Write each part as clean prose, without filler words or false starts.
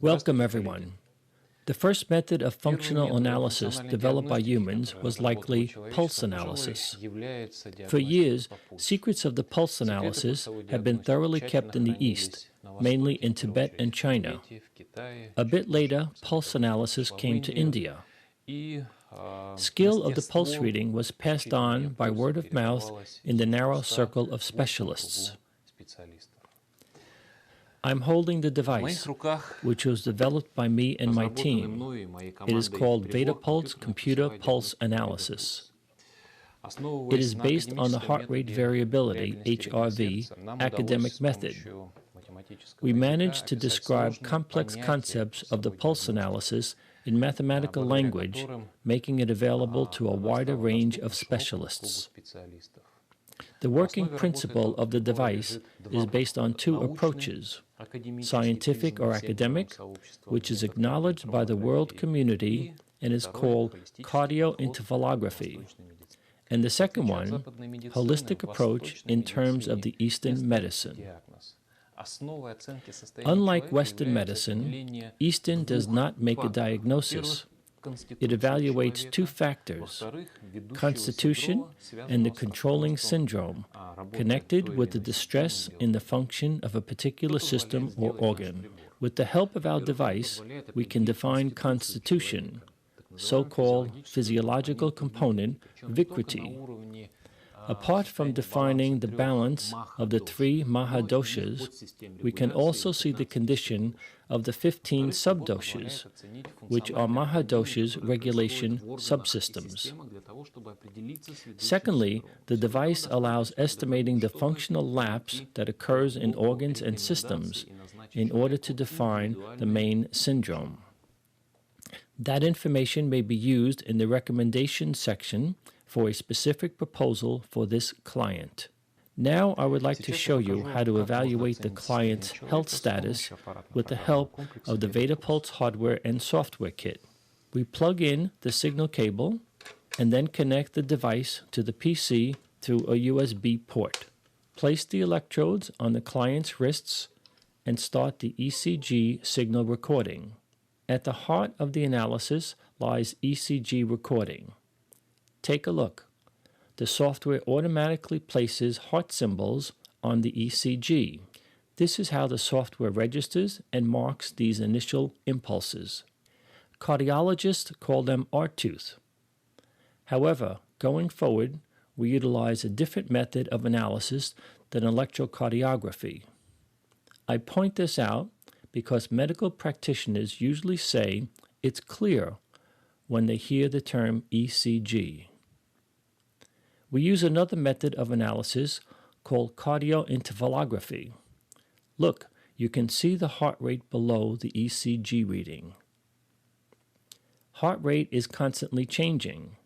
Welcome, everyone. The first method of functional analysis developed by humans was likely pulse analysis. For years, secrets of the pulse analysis have been thoroughly kept in the East, mainly in Tibet and China. A bit later, pulse analysis came to India. Skill of the pulse reading was passed on by word of mouth in the narrow circle of specialists. I'm holding the device, which was developed by me and my team. It is called VedaPulse Computer Pulse Analysis. It is based on the heart rate variability, HRV, academic method. We managed to describe complex concepts of the pulse analysis in mathematical language, making it available to a wider range of specialists. The working principle of the device is based on two approaches: scientific or academic, which is acknowledged by the world community and is called cardiointervalography, and the second one, holistic approach in terms of the Eastern medicine. Unlike Western medicine, Eastern does not make a diagnosis. It evaluates two factors: constitution and the controlling syndrome, connected with the distress in the function of a particular system or organ. With the help of our device, we can define constitution, so-called physiological component, vikriti. Apart from defining the balance of the three mahadoshas, we can also see the condition of the 15 subdoshas, which are mahadoshas regulation subsystems. Secondly, the device allows estimating the functional lapse that occurs in organs and systems in order to define the main syndrome. That information may be used in the recommendation section for a specific proposal for this client. Now I would like to show you how to evaluate the client's health status with the help of the VedaPulse hardware and software kit. We plug in the signal cable and then connect the device to the PC through a USB port. Place the electrodes on the client's wrists and start the ECG signal recording. At the heart of the analysis lies ECG recording. Take a look. The software automatically places heart symbols on the ECG. This is how the software registers and marks these initial impulses. Cardiologists call them R-tooth. However, going forward, we utilize a different method of analysis than electrocardiography. I point this out because medical practitioners usually say it's clear when they hear the term ECG. We use another method of analysis called cardiointervalography. Look, you can see the heart rate below the ECG reading. Heart rate is constantly changing.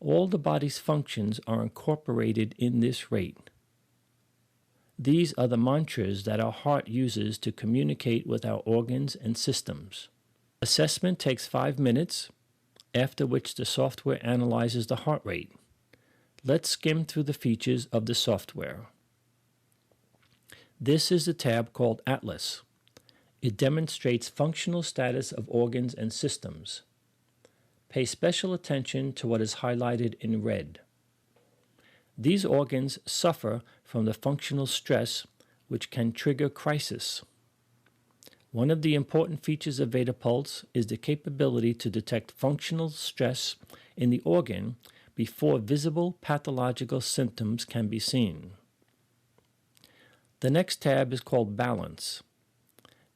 All the body's functions are incorporated in this rate. These are the mantras that our heart uses to communicate with our organs and systems. Assessment takes 5 minutes, after which the software analyzes the heart rate. Let's skim through the features of the software. This is the tab called Atlas. It demonstrates functional status of organs and systems. Pay special attention to what is highlighted in red. These organs suffer from the functional stress, which can trigger crisis. One of the important features of VedaPulse is the capability to detect functional stress in the organ before visible pathological symptoms can be seen. The next tab is called Balance.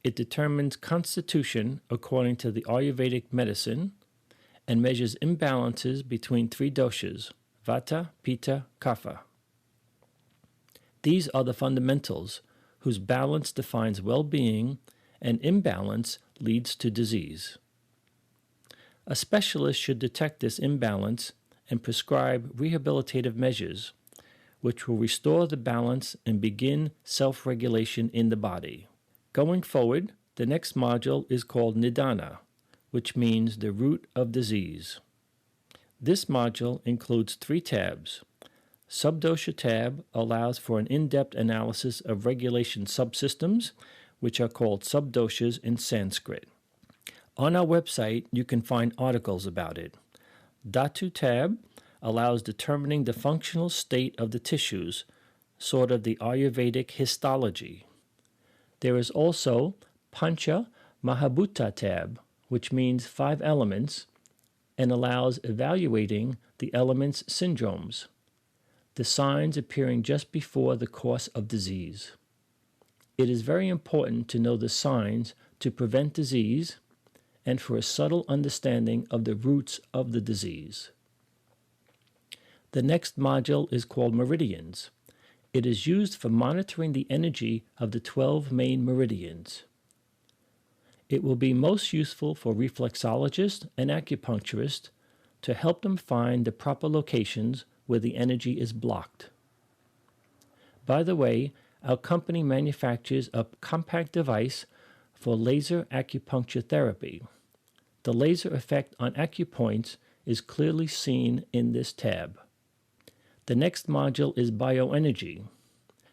It determines constitution according to the Ayurvedic medicine and measures imbalances between three doshas, Vata, Pitta, Kapha. These are the fundamentals whose balance defines well-being and imbalance leads to disease. A specialist should detect this imbalance and prescribe rehabilitative measures, which will restore the balance and begin self-regulation in the body. Going forward, the next module is called Nidana, which means the root of disease. This module includes 3 tabs. Subdosha tab allows for an in-depth analysis of regulation subsystems, which are called subdoshas in Sanskrit. On our website, you can find articles about it. Dhatu tab allows determining the functional state of the tissues, sort of the Ayurvedic histology. There is also Pancha Mahabhuta tab, which means 5 elements, and allows evaluating the elements' syndromes, the signs appearing just before the course of disease. It is very important to know the signs to prevent disease and for a subtle understanding of the roots of the disease. The next module is called meridians. It is used for monitoring the energy of the 12 main meridians. It will be most useful for reflexologists and acupuncturists to help them find the proper locations where the energy is blocked. By the way, our company manufactures a compact device for laser acupuncture therapy. The laser effect on acupoints is clearly seen in this tab. The next module is bioenergy.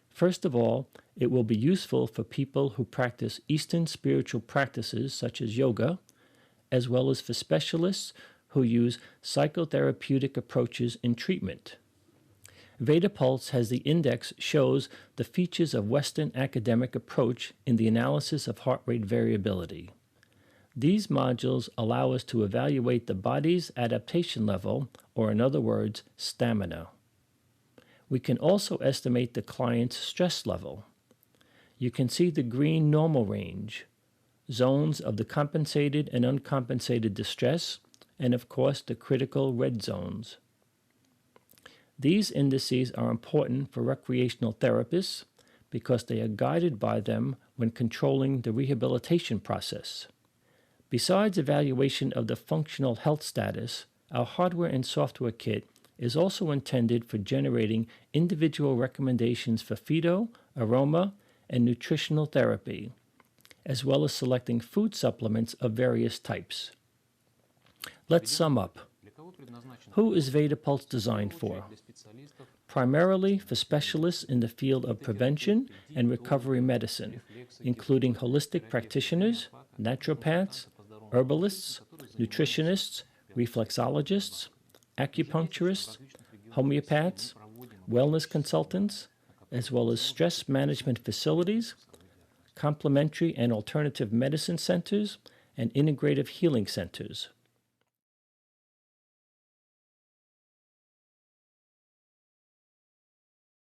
First of all, it will be useful for people who practice Eastern spiritual practices such as yoga, as well as for specialists who use psychotherapeutic approaches in treatment. VedaPulse has the index shows the features of Western academic approach in the analysis of heart rate variability. These modules allow us to evaluate the body's adaptation level, or in other words, stamina. We can also estimate the client's stress level. You can see the green normal range, zones of the compensated and uncompensated distress, and of course the critical red zones. These indices are important for recreational therapists because they are guided by them when controlling the rehabilitation process. Besides evaluation of the functional health status, our hardware and software kit is also intended for generating individual recommendations for phyto, aroma, and nutritional therapy, as well as selecting food supplements of various types. Let's sum up. Who is VedaPulse designed for? Primarily for specialists in the field of prevention and recovery medicine, including holistic practitioners, naturopaths, herbalists, nutritionists, reflexologists, acupuncturists, homeopaths, wellness consultants, as well as stress management facilities, complementary and alternative medicine centers, and integrative healing centers.